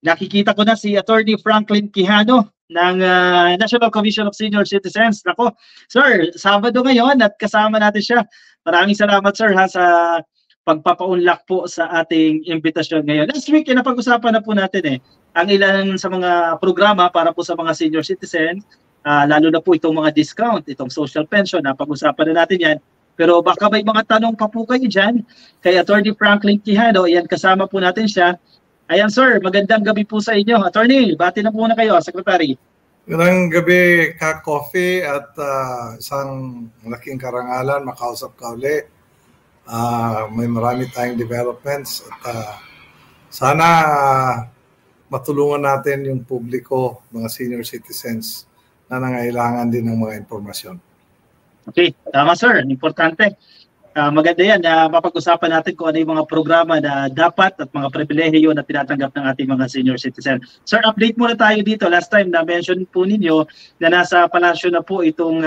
nakikita ko na si Attorney Franklin Quijano ng National Commission of Senior Citizens. Nako, sir, Sabado ngayon at kasama natin siya. Maraming salamat sir ha sa pagpapaunlak po sa ating imbitasyon ngayon. Last week, napag-usapan na po natin ang ilan sa mga programa para po sa mga senior citizens, lalo na po itong mga discount, itong social pension, napag-usapan na natin yan. Pero baka may mga tanong pa po kayo dyan kay Attorney Franklin Quijano. Ayan, kasama po natin siya. Ayan sir, magandang gabi po sa inyo. Attorney, bati na muna kayo, Secretary. Magandang gabi ka, Coffee, at isang malaking karangalan, makausap ka uli. May marami tayong developments at sana matulungan natin yung publiko, mga senior citizens na nangailangan din ng mga impormasyon. Okay, tama sir, importante. Maganda yan na mapag-usapan natin kung ano yung mga programa na dapat at mga pribilehiyo na tinatanggap ng ating mga senior citizen. Sir, update muna tayo dito. Last time na-mention po ninyo na nasa palasyo na po itong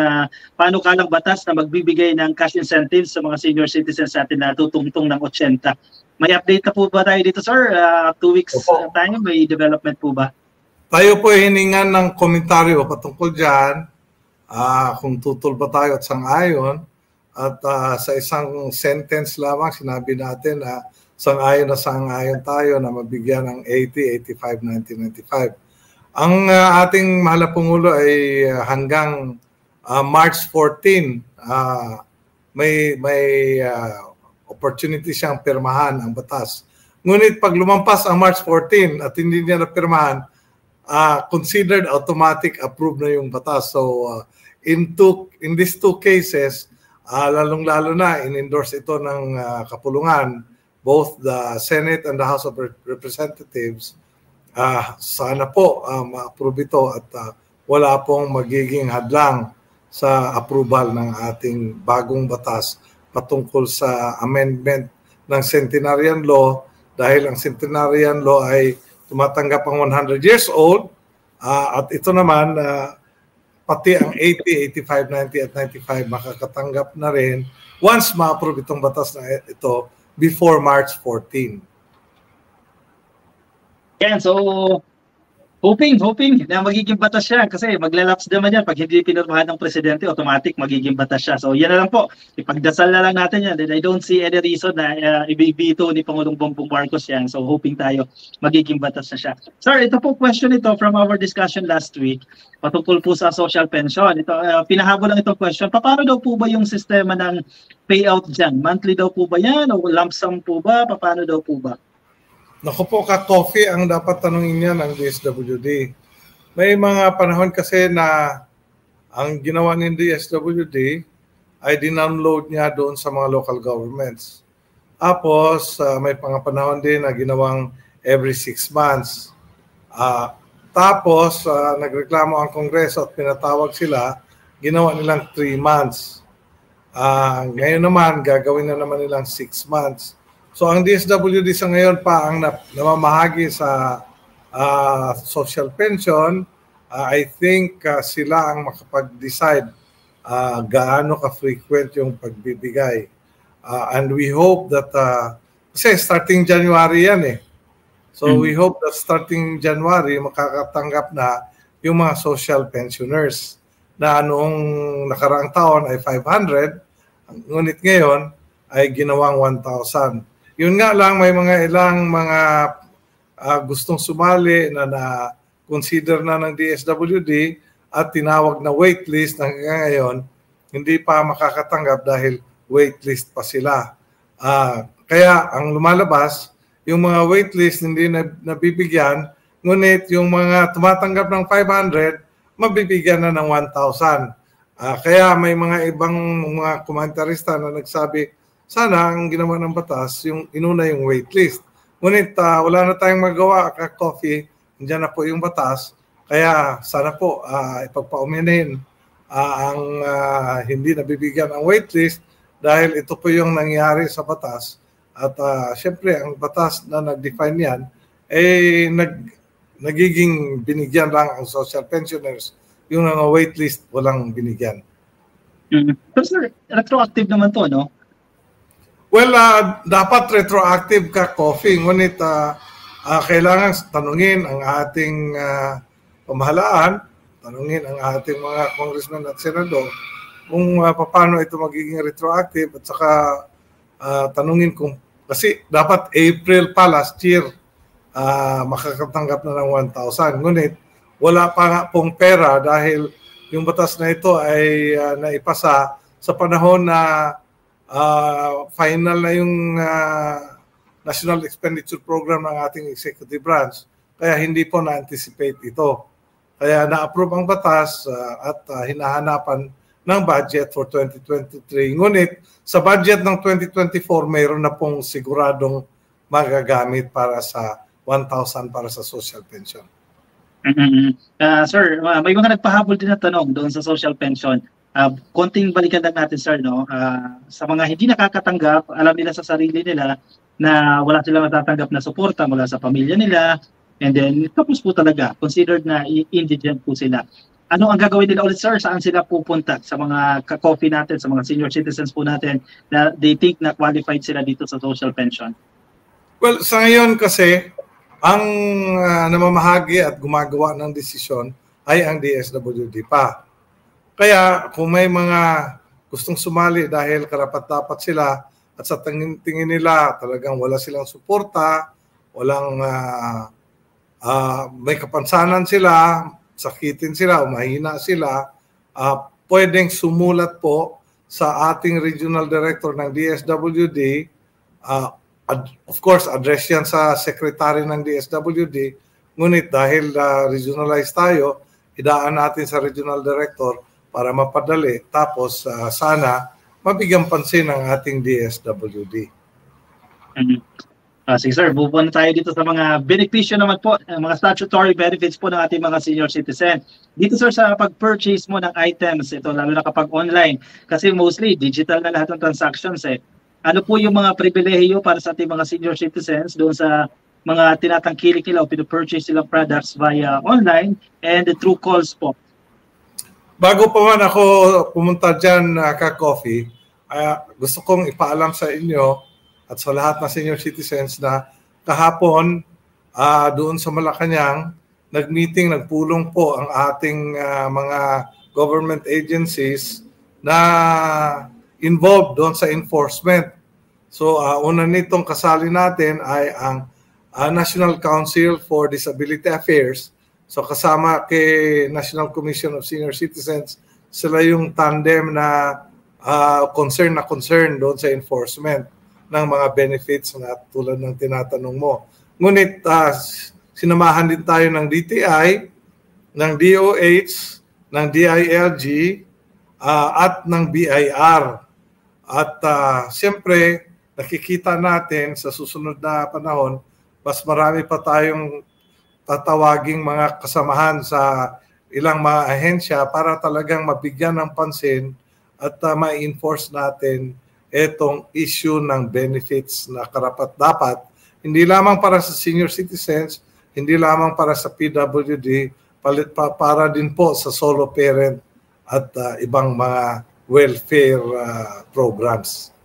panukalang batas na magbibigay ng cash incentives sa mga senior citizens natin na tutungtong ng 80. May update na po ba tayo dito, sir? 2 weeks tayo, may development po ba? Tayo po hiningan ng komentaryo patungkol dyan, kung tutol ba tayo at sang-ayon. At sa isang sentence lamang, sinabi natin na sang-ayon tayo na mabigyan ng 80, 85, 90, 95. Ang ating mahal na Pangulo ay hanggang March 14, may opportunity siyang pirmahan ang batas. Ngunit pag lumampas ang March 14 at hindi niya napirmahan, considered automatic approved na yung batas. So in these two cases, lalong-lalo na in-endorse ito ng kapulungan, both the Senate and the House of Representatives. Sana po ma-approve ito at wala pong magiging hadlang sa approval ng ating bagong batas patungkol sa amendment ng Centenarian Law, dahil ang Centenarian Law ay tumatanggap ang 100 years old at ito naman pati ang 80, 85, 90 at 95 makakatanggap na rin once ma-approve itong batas na ito before March 14. Yan, so hoping na magiging batas siya kasi maglalapse naman yan pag hindi pinirmahan ng presidente, automatic magiging batas siya. So yan na lang po, ipagdasal na lang natin yan. I don't see any reason na ibibito ni Pangulong Bongbong Marcos yan. So hoping tayo magiging batas na siya. Sir, ito po question ito from our discussion last week patungkol po sa social pension. Ito, pinahabol lang itong question. Paano daw po ba yung sistema ng payout dyan? Monthly daw po ba yan o lump sum po ba? Paano daw po ba? Naku po ka, Coffee, ang dapat tanungin niya ng DSWD. May mga panahon kasi na ang ginawa ng DSWD ay dinownload niya doon sa mga local governments. Tapos may mga panahon din na ginawang every 6 months. Tapos nagreklamo ang Kongreso at pinatawag sila, ginawa nilang 3 months. Ngayon naman, gagawin na naman nilang 6 months. So ang DSWD sa ngayon pa ang namamahagi sa social pension. I think sila ang makapag-decide gaano ka-frequent yung pagbibigay. And we hope that, kasi starting January yan So we hope that starting January makakatanggap na yung mga social pensioners na noong nakaraang taon ay 500, ngunit ngayon ay ginawang 1,000. Yun nga lang, may ilang mga gustong sumali na consider na ng DSWD at tinawag na waitlist hanggang ngayon, hindi pa makakatanggap dahil waitlist pa sila. Kaya ang lumalabas, yung mga waitlist hindi nabibigyan, ngunit yung mga tumatanggap ng 500, mabibigyan na ng 1,000. Kaya may mga ibang mga komentarista na nagsabi, sana ang ginawa ng batas, yung inuna yung waitlist. Ngunit wala na tayong magawa, Coffee, nandiyan na po yung batas. Kaya sana po ipagpauminin ang hindi nabibigyan ang waitlist dahil ito po yung nangyari sa batas. At syempre, ang batas na nag-define yan, nagiging binigyan lang ang social pensioners. Yung mga waitlist, walang binigyan. Pero sir, retroactive naman to, no? Well, dapat retroactive ka, Coffee. Ngunit kailangan tanungin ang ating pamahalaan, tanungin ang ating mga congressman at senador kung paano ito magiging retroactive at saka tanungin kung, kasi dapat April pa last year makakatanggap na ng 1,000. Ngunit wala pa nga pong pera dahil yung batas na ito ay naipasa sa panahon na final na yung National Expenditure Program ng ating executive branch. Kaya hindi po na-anticipate ito. Kaya na-approve ang batas at hinahanapan ng budget for 2023. Ngunit sa budget ng 2024, mayroon na pong siguradong magagamit para sa 1,000 para sa social pension. Sir, may mga nagpahabol din na tanong doon sa social pension. Konting balikan lang natin, sir, no? Sa mga hindi nakakatanggap, alam nila sa sarili nila na wala silang matatanggap na suporta mula sa pamilya nila, and then tapos po talaga, considered na indigent po sila. Ano ang gagawin nila ulit, sir? Saan sila pupunta? Sa mga ka-coffee natin, sa mga senior citizens po natin na they think na qualified sila dito sa social pension? Well, sa ngayon kasi, ang namamahagi at gumagawa ng desisyon ay ang DSWD pa. Kaya kung may mga gustong sumali dahil karapat-dapat sila at sa tingin nila talagang wala silang suporta, walang may kapansanan sila, sakitin sila o mahina sila, pwedeng sumulat po sa ating regional director ng DSWD. Of course, address yan sa secretary ng DSWD, ngunit dahil regionalized tayo, idaan natin sa regional director para mapadali. Tapos sana mabigyan pansin ng ating DSWD. Sige sir, move on tayo dito sa mga benepisyo naman po, mga statutory benefits po ng ating mga senior citizen. Dito sir sa pag-purchase mo ng items, ito lalo na kapag online, kasi mostly digital na lahat ng transactions eh. Ano po yung mga pribilehiyo para sa ating mga senior citizens doon sa mga tinatangkilik nila o pinupurchase silang products via online and through calls po? Bago pa man ako pumunta dyan ka-coffee, gusto kong ipaalam sa inyo at sa lahat ng senior citizens na kahapon doon sa Malacanang, nag-meeting, nagpulong po ang ating mga government agencies na involved doon sa enforcement. So, una nitong kasali natin ay ang National Council for Disability Affairs. So, kasama kay National Commission of Senior Citizens, sila yung tandem na concern doon sa enforcement ng mga benefits na tulad ng tinatanong mo. Ngunit, sinamahan din tayo ng DTI, ng DOH, ng DILG, at ng BIR. At siyempre, nakikita natin sa susunod na panahon, mas marami pa tayong tatawaging mga kasamahan sa ilang mga ahensya para talagang mabigyan ng pansin at ma-enforce natin itong issue ng benefits na karapat-dapat. Hindi lamang para sa senior citizens, hindi lamang para sa PWD, para din po sa solo parent at ibang mga welfare programs.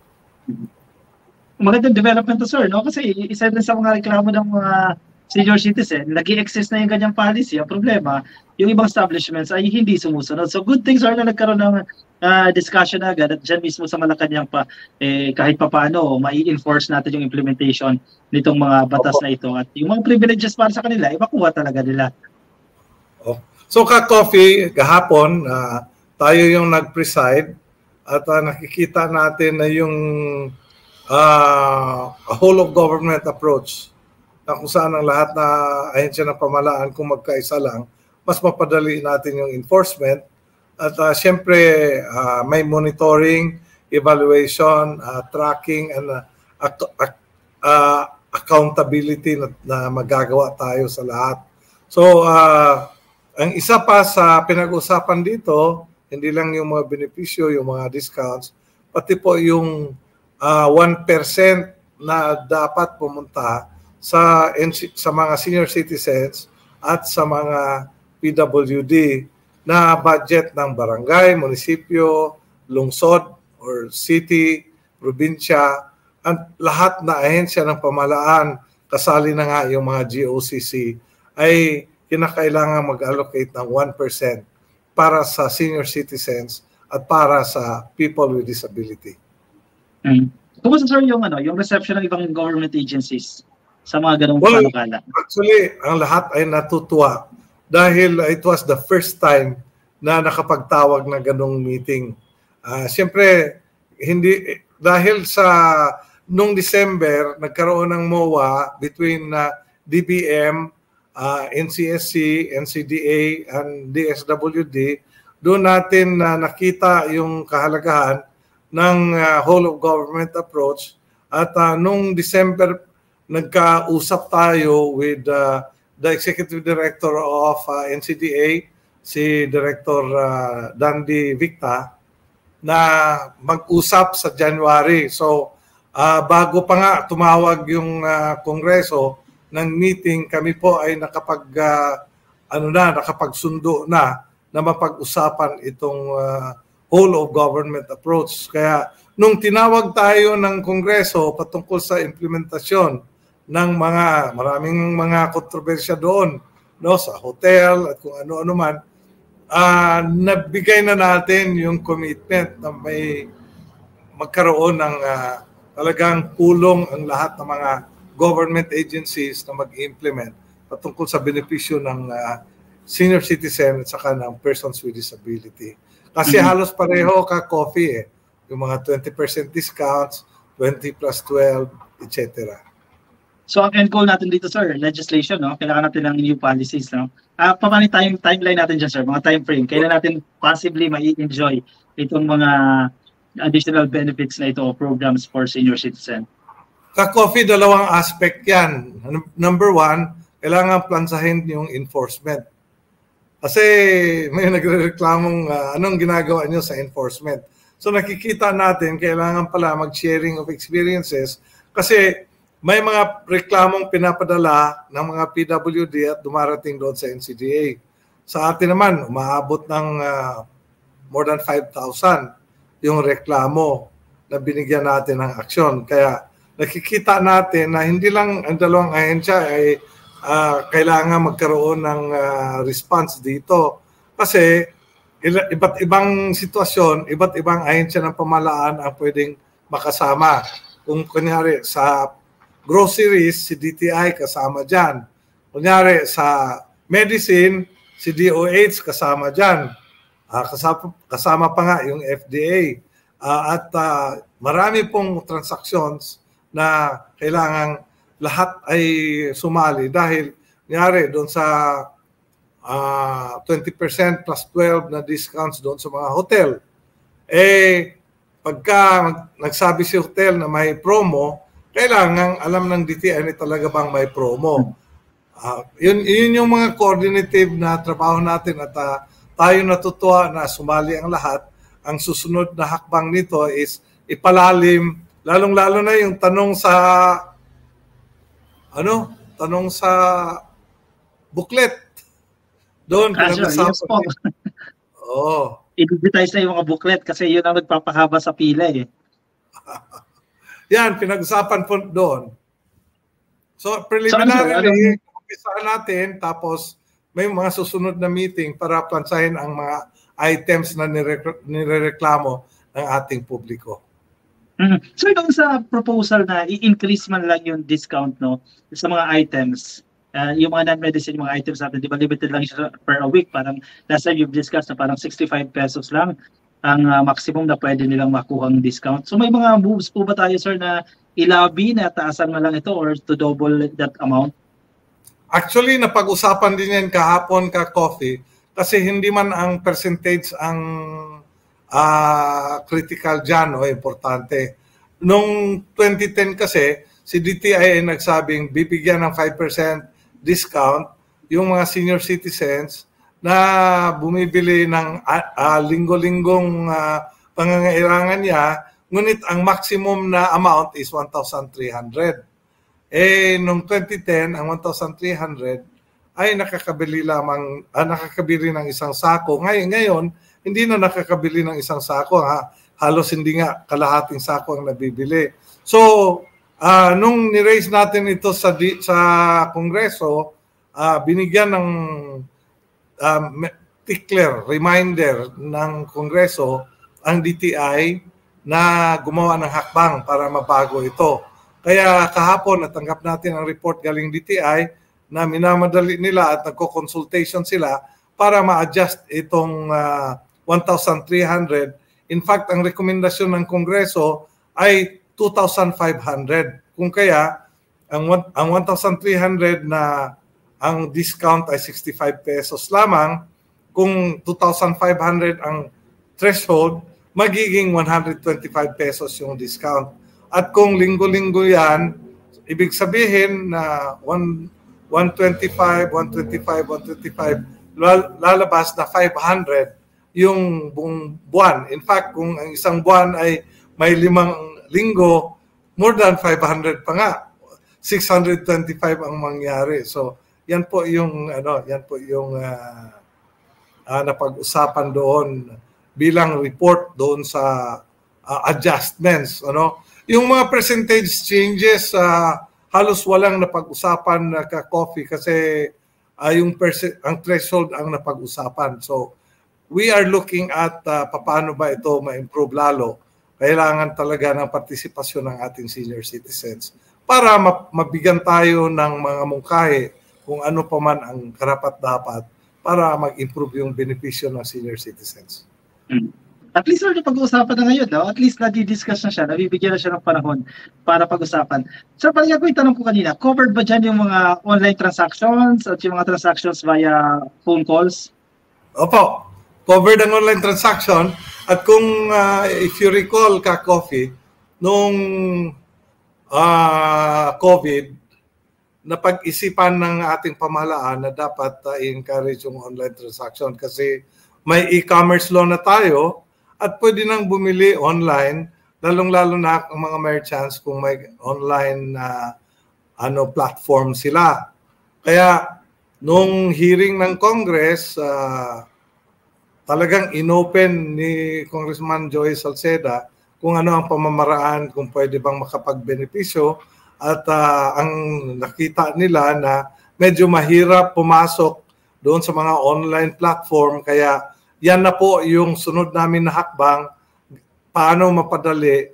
Magandang development to, sir, no? Kasi isa din sa mga reklamo ng mga senior citizen, nag-i-exist na yung ganyang policy. Ang problema, yung ibang establishments ay hindi sumusunod. So good things are na nagkaroon ng discussion agad at dyan mismo sa Malacanang pa, kahit pa paano, mai-enforce natin yung implementation nitong mga batas na ito. At yung mga privileges para sa kanila, makuha talaga nila. So ka-coffee, kahapon, tayo yung nag-preside at nakikita natin na yung a whole of government approach na kung saan ang lahat na ahensya ng pamahalaan kung magkaisa lang, mas mapadali natin yung enforcement. At siyempre, may monitoring, evaluation, tracking, and accountability na magagawa tayo sa lahat. So, ang isa pa sa pinag-usapan dito, hindi lang yung mga benepisyo, yung mga discounts, pati po yung 1% na dapat pumunta sa mga senior citizens at sa mga PWD na budget ng barangay, munisipyo, lungsod, or city, probinsya, at lahat na ahensya ng pamahalaan kasali na nga yung mga GOCC, ay kinakailangan mag-allocate ng 1% para sa senior citizens at para sa people with disability. Kumusta sir yung yung reception ng ibang government agencies sa mga ganung panukala? Actually, ang lahat ay natutuwa dahil it was the first time na nakapagtawag na ganung meeting. Siyempre, hindi dahil sa nung December nagkaroon ng MOA between DBM, NCSC, NCDA, and DSWD. Doon natin nakita yung kahalagahan ng whole of government approach at nung December nagkausap tayo with the Executive Director of NCDA, si Director Dandy Victa, na mag-usap sa January. So bago pa nga tumawag yung Kongreso ng meeting, kami po ay nakapagsundo na mapag-usapan itong whole of government approach. Kaya nung tinawag tayo ng Kongreso patungkol sa implementasyon ng maraming mga kontrobersya doon, sa hotel at kung ano-ano man, nabigay na natin yung commitment na may magkaroon ng talagang pulong ang lahat ng mga government agencies na mag-implement patungkol sa benepisyo ng senior citizen at saka ng persons with disability. Kasi halos pareho ka-coffee yung mga 20% discounts, 20 plus 12, etc. So ang end goal natin dito sir, legislation, kailangan natin ng new policies. Paano yung timeline natin dyan sir, mga time frame, kailan natin possibly mai-enjoy itong mga additional benefits na ito o programs for senior citizen? Ka-coffee, dalawang aspect yan. Number one, kailangan plansahin yung enforcement. Kasi may nagre-reklamong anong ginagawa nyo sa enforcement. So nakikita natin, kailangan pala mag-sharing of experiences kasi may mga reklamong pinapadala ng mga PWD at dumarating doon sa NCDA. Sa atin naman, umaabot ng more than 5,000 yung reklamo na binigyan natin ng aksyon. Kaya nakikita natin na hindi lang ang dalawang ahensya ay kailangan magkaroon ng response dito. Kasi iba't ibang sitwasyon, iba't ibang ahensya ng pamahalaan ang pwedeng makasama. Kung kunyari sa groceries, si DTI kasama dyan. Kunyari sa medicine, si DOH kasama dyan. Kasama pa nga yung FDA. At marami pong transactions na kailangang lahat ay sumali dahil nangyari doon sa 20% plus 12 na discounts doon sa mga hotel. Pagka nagsabi si hotel na may promo, kailangan alam ng DTI na talaga bang may promo. Yun yung mga coordinative na trabaho natin at tayo natutuwa na sumali ang lahat. Ang susunod na hakbang nito is ipalalim, lalong-lalo na yung tanong sa booklet. Doon, yes po. I-digitize na yung mga booklet kasi yun ang nagpapahaba sa pila Yan, pinag-usapan po doon. So, preliminary, umpisahan natin, tapos may mga susunod na meeting para plansahin ang mga items na nirereklamo ng ating publiko. So, doon sa proposal na i-increase man lang yung discount sa mga items, yung mga non-medicine, yung mga items natin, di ba limited lang siya per a week? Parang last time you've discussed na parang 65 pesos lang ang maximum na pwede nilang makuhang discount. So may mga moves po ba tayo sir na ilabi na taasan na lang ito or to double that amount? Actually, napag-usapan din yan kahapon ka-coffee kasi hindi man ang percentage ang critical dyan o importante. Noong 2010 kasi, si DTI ay nagsabing bibigyan ng 5% discount yung mga senior citizens na bumibili ng linggo-linggong pangangailangan niya, ngunit ang maximum na amount is 1,300. Noong 2010, ang 1,300 ay nakakabili ng isang sako. Ngayon, hindi na nakakabili ng isang sako. Halos hindi nga kalahating sako ang nabibili. So, Nung ni-raise natin ito sa Kongreso, binigyan ng tickler, reminder ng Kongreso ang DTI na gumawa ng hakbang para mabago ito. Kaya kahapon natanggap natin ang report galing DTI na minamadali nila at nagko-consultation sila para ma-adjust itong 1,300. In fact, ang rekomendasyon ng Kongreso ay 2,500. Kung kaya, ang 1,300 na ang discount ay 65 pesos lamang, kung 2,500 ang threshold, magiging 125 pesos yung discount. At kung linggo-linggo yan, ibig sabihin na 125, 125, lalabas na 500 yung buong buwan. In fact, kung ang isang buwan ay may 5 linggo, more than 500 pa nga. 625 ang mangyari. So, yan po yung napag-usapan doon bilang report doon sa adjustments, Yung mga percentage changes halos walang napag-usapan na ka-coffee kasi ang threshold ang napag-usapan. So, we are looking at paano ba ito ma-improve lalo. Kailangan talaga ng partisipasyon ng ating senior citizens para mabigyan tayo ng mga mungkahi kung ano pa man ang karapat-dapat para mag-improve yung benepisyo ng senior citizens. At least pag-uusapan na ngayon, no? At least nadi-discuss na siya, nabibigyan na siya ng panahon para pag-usapan. So, parang yung tanong ko kanina, covered ba dyan yung mga online transactions at yung mga transactions via phone calls? Opo, covered ang online transaction. At kung if you recall, Ka-Coffee, nung COVID, napag-isipan ng ating pamahalaan na dapat i-encourage yung online transaction kasi may e-commerce law na tayo at pwede nang bumili online, lalong-lalo na ang mga merchants kung may online platform sila. Kaya nung hearing ng Congress, talagang inopen ni Congressman Joey Salceda kung ano ang pamamaraan, kung pwede bang makapagbenepisyo at ang nakita nila na medyo mahirap pumasok doon sa mga online platform kaya yan na po yung sunod namin na hakbang, paano mapadali,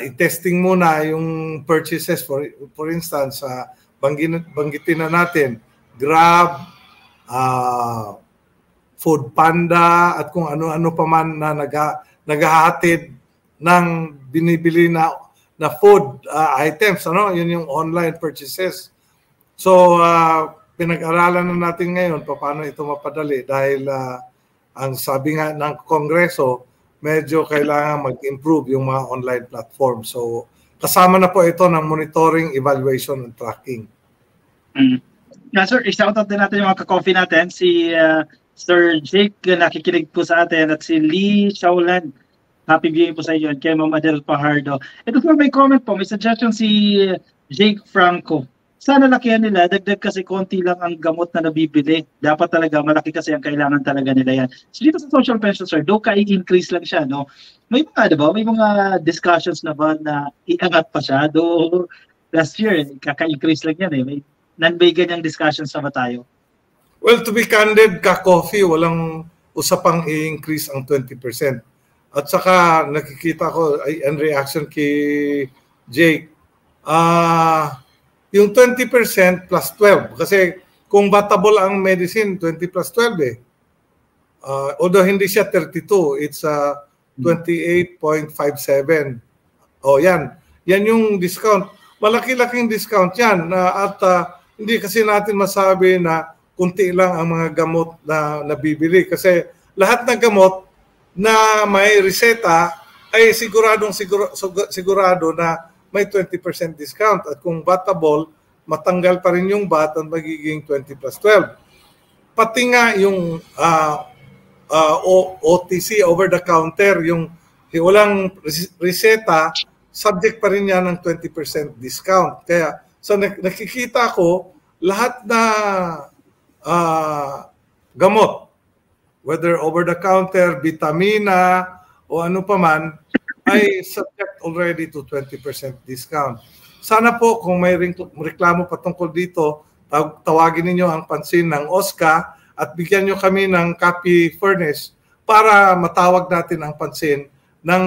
i-testing muna yung purchases, for instance, banggitin na natin, Grab, Food Panda, at kung ano-ano pa man na naghahatid ng binibili na food items, yun yung online purchases. So, pinag-aralan na natin ngayon paano ito mapadali dahil ang sabi nga ng Kongreso, medyo kailangan mag-improve yung mga online platform. So, kasama na po ito ng monitoring, evaluation, and tracking. Yeah, sir, i-shoutout din natin yung mga ka-coffee natin. Si Sir Jake, nakikinig po sa atin, at si Lee Shaolan. Happy viewing po sa iyo. Kay Ma'am Adel Pajardo. Ito po may comment po, may suggestion si Jake Franco. Sana lakihan nila, dagdag kasi konti lang ang gamot na nabibili. Dapat talaga, malaki kasi ang kailangan talaga nila yan. So dito sa social pension, sir, do ka-increase lang siya, no? May mga, diba? May mga discussions na ba na iangat pa siya? Do last year, kaka-increase lang yan eh. May ganyang discussions na ba tayo? Well, to be candid, Ka-Coffee, walang usapang i-increase ang 20%. At saka nakikita ko ang reaction kay Jake, yung 20% plus 12. Kasi kung batable ang medicine, 20 plus 12 eh. Although hindi siya 32, it's 28.57. Yan. Yan yung discount. Malaki-laking discount yan. At hindi kasi natin masabi na kunti lang ang mga gamot na nabibili. Kasi lahat ng gamot na may reseta ay sigurado na may 20% discount. At kung batable, matanggal pa rin yung VAT at magiging 20 plus 12. Pati nga yung OTC, over-the-counter, yung walang reseta, subject pa rin yan ng 20% discount. Kaya sa nakikita ko, lahat na gamot, whether over-the-counter, vitamina, o ano pa man, ay subject already to 20% discount. Sana po kung may reklamo patungkol dito, tawagin ninyo ang pansin ng OSCA at bigyan nyo kami ng copy furnish para matawag natin ang pansin ng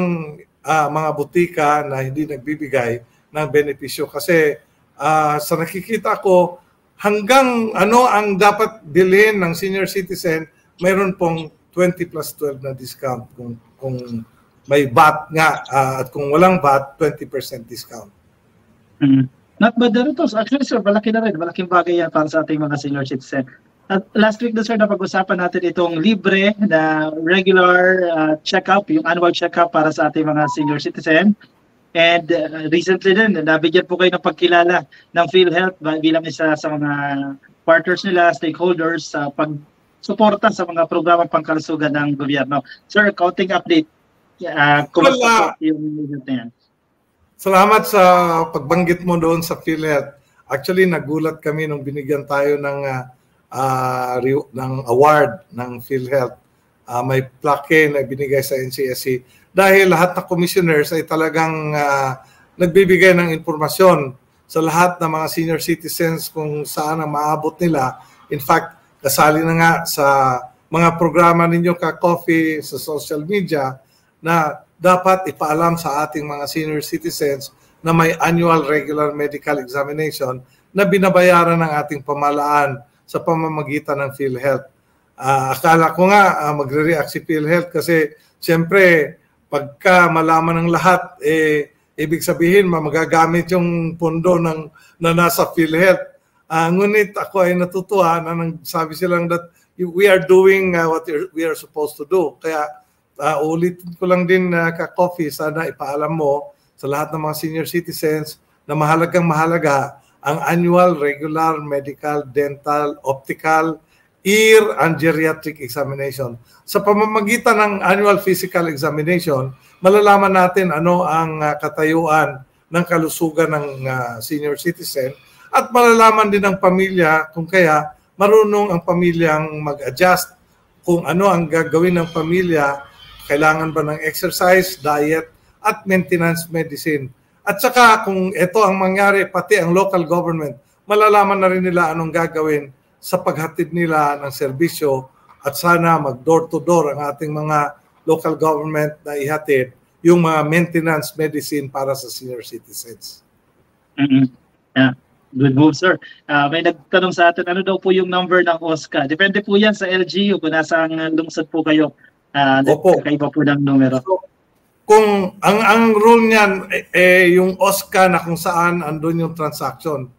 mga butika na hindi nagbibigay ng benepisyo. Kasi sa nakikita ko, hanggang ano ang dapat bilhin ng senior citizen, mayroon pong 20+12 na discount kung may VAT nga at kung walang VAT, 20% discount. Not bad na rin to. Actually, sir, malaki na rin. Malaking bagay yan para sa ating mga senior citizen. At last week na, sir, napag-usapan natin itong libre na regular check-up, yung annual check-up para sa ating mga senior citizen. And recently din, nabigyan po kayo ng pagkilala ng PhilHealth bilang isa sa mga partners nila, stakeholders sa pag-suporta sa mga programang pangkalusugan ng gobyerno. Sir, counting update. Kumusta po yung event na yan? Salamat sa pagbanggit mo doon sa PhilHealth. Actually, nagulat kami nung binigyan tayo ng award ng PhilHealth. May plaque na binigay sa NCSC dahil lahat ng commissioners ay talagang nagbibigay ng impormasyon sa lahat ng mga senior citizens kung saan ang maabot nila. In fact, kasali na nga sa mga programa ninyo ka-coffee sa social media na dapat ipaalam sa ating mga senior citizens na may annual regular medical examination na binabayaran ng ating pamahalaan sa pamamagitan ng PhilHealth. Akala ko nga magre-react si PhilHealth kasi siyempre pagka malaman ng lahat, ibig sabihin magagamit yung pondo na nasa PhilHealth. Ngunit ako ay natutuwa na sabi silang that we are doing what we are supposed to do. Kaya ulitin ko lang din ka-coffee, sana ipaalam mo sa lahat ng mga senior citizens na mahalaga ang annual regular medical, dental, optical, ear, and geriatric examination. Sa pamamagitan ng annual physical examination, malalaman natin ano ang katayuan ng kalusugan ng senior citizen at malalaman din ng pamilya kung kaya marunong ang pamilyang mag-adjust kung ano ang gagawin ng pamilya. Kailangan ba ng exercise, diet, at maintenance medicine. At saka kung ito ang mangyari, pati ang local government, malalaman na rin nila anong gagawin sa paghatid nila ng serbisyo at sana mag-door-to-door ang ating mga local government na ihatid yung mga maintenance medicine para sa senior citizens. Yeah. Good move, sir. May nagtanong sa atin, ano daw po yung number ng OSCA? Depende po yan sa LGU kung nasa lungsod po kayo. Kakaiba po ng numero. So, kung ang rule niyan yung OSCA na kung saan andun yung transaction.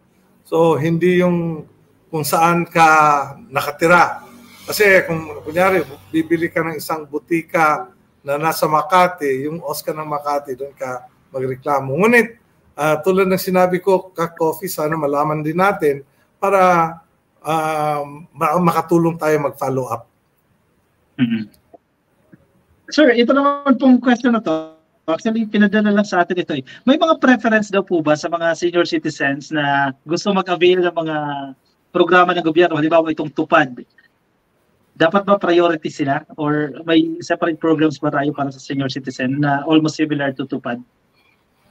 So hindi yung kung saan ka nakatira. Kasi kung kunyari bibili ka ng isang butika na nasa Makati, yung OSCA ng Makati, doon ka magreklamo. Ngunit tulad ng sinabi ko, ka-coffee, sana malaman din natin para makatulong tayo mag-follow up. Sir, ito naman pong question na to. Actually, pinadala lang sa atin ito. May mga preference daw po ba sa mga senior citizens na gusto mag-avail ng mga programa ng gobyerno? Halimbawa itong tupad. Dapat ba priority sila? Or may separate programs ba tayo para sa senior citizen na almost similar to tupad?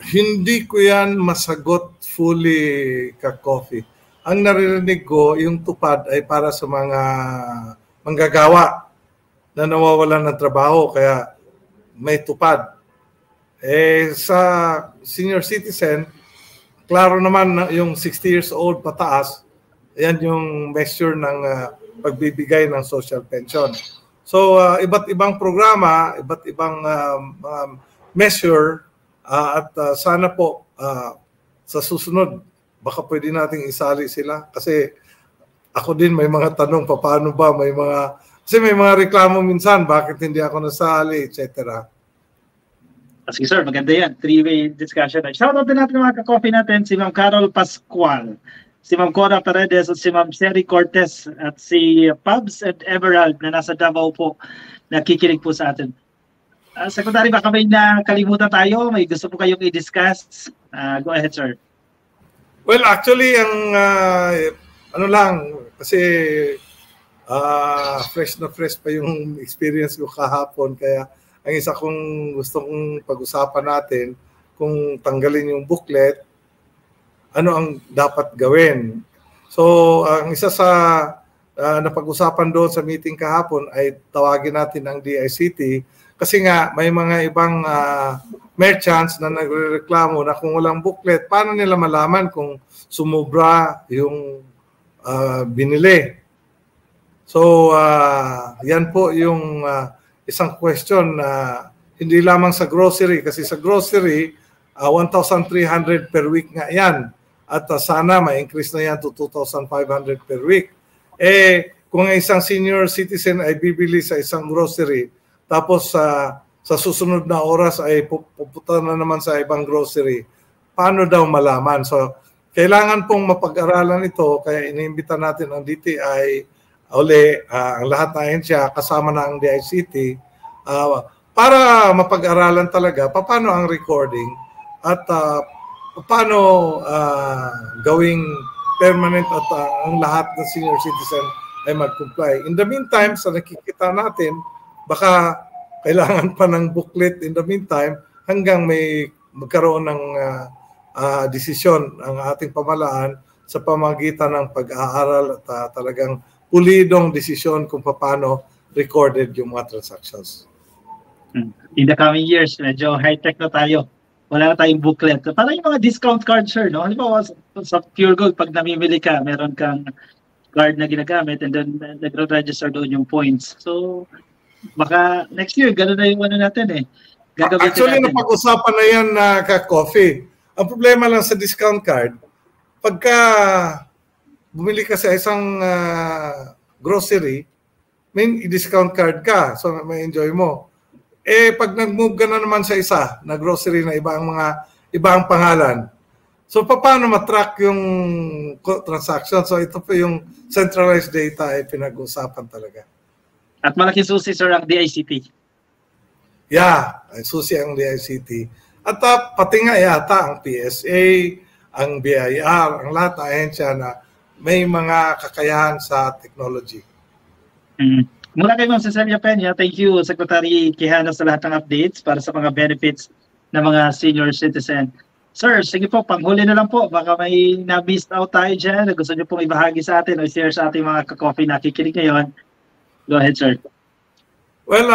Hindi ko yan masagot fully ka-coffee. Ang naririnig ko, yung tupad ay para sa mga manggagawa na nawawalan ng trabaho, kaya may tupad. Sa senior citizen, klaro naman yung 60 years old pataas, yan yung measure ng pagbibigay ng social pension. So, iba't ibang programa, iba't ibang measure, at sana po sa susunod, baka pwede nating isali sila. Kasi ako din may mga tanong, paano ba, kasi may mga reklamo minsan, bakit hindi ako nasali, etc. Sige sir, maganda yan. Three-way discussion. Shoutout din natin mga ka-coffee natin, si Ma'am Carol Pascual, si Ma'am Cora Paredes, at si Ma'am Sherry Cortez, at si Pubs and Emerald na nasa Davao po, nakikinig po sa atin. Secretary, baka may nakalimutan tayo, may gusto po kayong i-discuss. Go ahead, sir. Well, actually, ang kasi fresh na fresh pa yung experience ko kahapon, kaya ang isa kong gusto kong pag-usapan natin kung tanggalin yung booklet ano ang dapat gawin. So, ang isa sa napag-usapan doon sa meeting kahapon ay tawagin natin ang DICT kasi nga may mga ibang merchants na nagrereklamo na kung walang booklet, paano nila malaman kung sumubra yung binili. So, yan po yung isang question na hindi lamang sa grocery kasi sa grocery, 1,300 per week nga yan. At sana ma-increase na yan to 2,500 per week. Kung isang senior citizen ay bibili sa isang grocery, tapos sa susunod na oras ay pupunta na naman sa ibang grocery, paano daw malaman? So, kailangan pong mapag-aralan ito, kaya iniimbita natin ang DTI, ang lahat na ahensya, kasama na ang DICT, para mapag-aralan talaga paano ang recording at paano gawing permanent at ang lahat ng senior citizen ay mag-comply. In the meantime, sa nakikita natin, baka kailangan pa ng booklet in the meantime hanggang may magkaroon ng desisyon ang ating pamahalaan sa pamagitan ng pag-aaral at talagang pulidong desisyon kung paano recorded yung mga transactions. In the coming years, medyo high-tech na tayo. Wala na tayong booklet. Parang yung mga discount card, sir, no? Halimbawa, sa Pure Gold, pag namimili ka, meron kang card na ginagamit and then nagre-register doon yung points. So, baka next year, gano'n na yung ano natin eh. Actually, napag-usapan na yan na ka-coffee. Ang problema lang sa discount card, pagka bumili ka sa isang grocery, may discount card ka, so may enjoy mo. Pag nag-move ka na naman sa isa na grocery na ibang pangalan, so paano matrack yung transaction? So ito po yung centralized data ay pinag-usapan talaga. At malaking susi, sir, ang DICT. Yeah, susi ang DICT. At pati nga yata ang PSA, ang BIR, ang lahat na ahensya na may mga kakayahan sa technology. Mula kay Ma'am Cecilia Peña, thank you, Secretary Quijano, sa lahat ng updates para sa mga benefits ng mga senior citizen. Sir, sige po, panghuli na lang po. Baka may na-missed out tayo dyan. Gusto niyo pong ibahagi sa atin o share sa ating mga ka-coffee na nakikinig ngayon. Go ahead, sir. Well,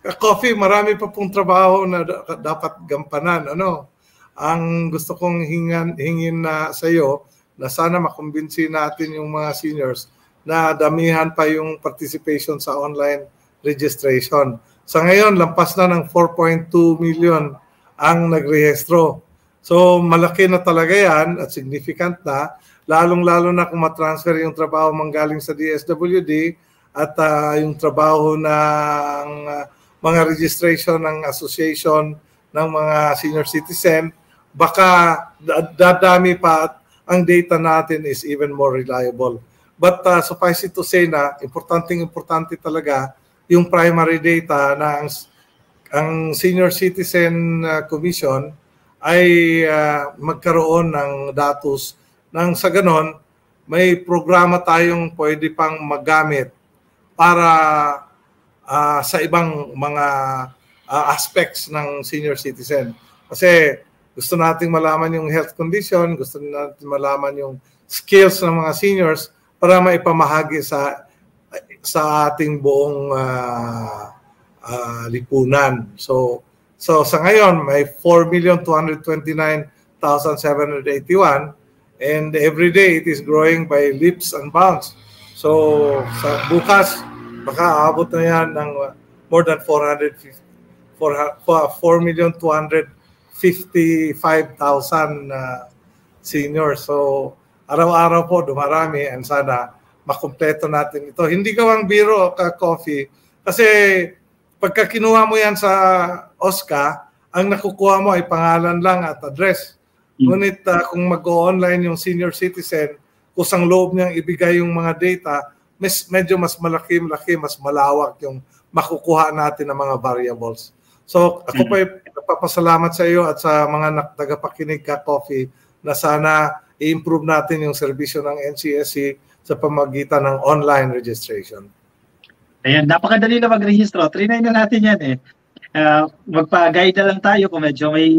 ka-coffee, marami pa pong trabaho na dapat gampanan. Ang gusto kong hingin na sa iyo na sana makumbinsi natin yung mga seniors na damihan pa yung participation sa online registration. Sa ngayon, lampas na ng 4.2 million ang nagrehistro. So malaki na talaga yan at significant na, lalong-lalo na kung matransfer yung trabaho manggaling sa DSWD at yung trabaho ng mga registration ng association ng mga senior citizen, baka dadami pa at ang data natin is even more reliable. But suffice it to say na importante talaga yung primary data na ang Senior Citizen Commission ay magkaroon ng datos nang sa ganon may programa tayong pwede pang magamit para sa ibang mga aspects ng senior citizen. Kasi gusto nating malaman yung health condition, gusto natin malaman yung skills ng mga seniors para maipamahagi sa ating buong lipunan. So sa ngayon may 4,229,781 and every day it is growing by leaps and bounds. So sa bukas baka aabot na yan ng more than 4,255,000 seniors. So araw-araw po dumarami and sana makumpleto natin ito. Hindi gawang biro ka-coffee kasi pagka kinuha mo yan sa OSCA, ang nakukuha mo ay pangalan lang at address. Ngunit kung mag-online yung senior citizen, kusang loob niyang ibigay yung mga data, medyo mas malaki, mas malawak yung makukuha natin ng mga variables. So ako pa nagpapasalamat sa iyo at sa mga tagapakinig ka-coffee na sana i-improve natin yung serbisyo ng NCSC sa pamagitan ng online registration. Ayan, napakadali na magrehistro. Trinay na natin yan eh. magpa-guide na lang tayo kung medyo may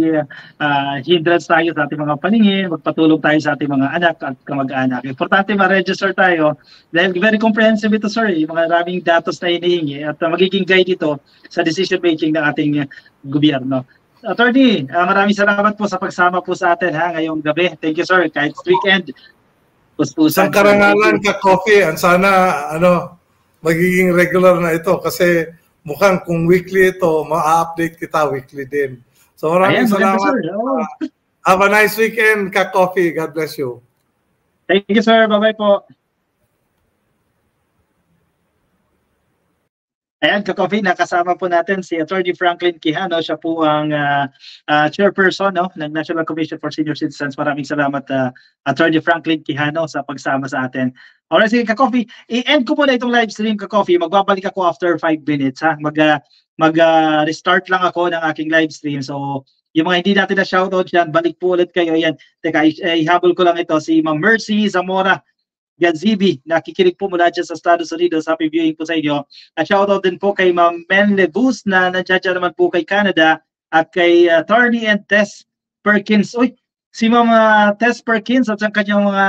hindrance tayo sa ating mga paningin, magpatulong tayo sa ating mga anak at kamag-anak. Importante ma-register tayo dahil very comprehensive ito, sir, yung mga maraming datos na hinihingi at magiging guide ito sa decision making ng ating gobyerno. Attorney, maraming salamat po sa pagsama po sa atin ngayong gabi. Thank you, sir. Kahit weekend, isang karangalan ka, Coffee. Sana magiging regular na ito kasi mukhang kung weekly ito, ma-update kita weekly din. So maraming salamat. Have a nice weekend, ka Coffee. God bless you. Thank you, sir. Bye-bye po. Ayan, ka-coffee, nakasama po natin si Attorney Franklin Quijano. Siya po ang chairperson ng National Commission for Senior Citizens. Maraming salamat, Attorney Franklin Quijano, sa pagsama sa atin. Alright, sige, ka-coffee. I-end ko muna itong live stream, ka-coffee. Magbabalik ako after 5 minutes. Mag-restart lang ako ng aking live stream. So, yung mga hindi natin na shoutout dyan, balik po ulit kayo. Ayan, teka, ihabol ko lang ito. Si Ma'am Mercy Zamora Gazibi, nakikinig po mula dyan sa Estados Unidos. Happy viewing po sa inyo. At shoutout din po kay Ma'am Men Lebus na nandiyan naman po kay Canada at kay Tarny and Tess Perkins. Uy, si Ma'am Tess Perkins at ang kanyang mga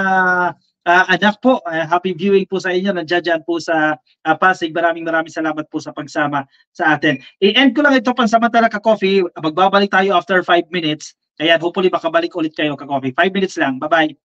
anak po. Happy viewing po sa inyo. Nandiyan po sa Pasig. Maraming salamat po sa pagsama sa atin. I-end ko lang ito pansamantala, ka-coffee. Magbabalik tayo after 5 minutes. Ayan, hopefully makabalik ulit kayo, ka-coffee. 5 minutes lang. Bye-bye.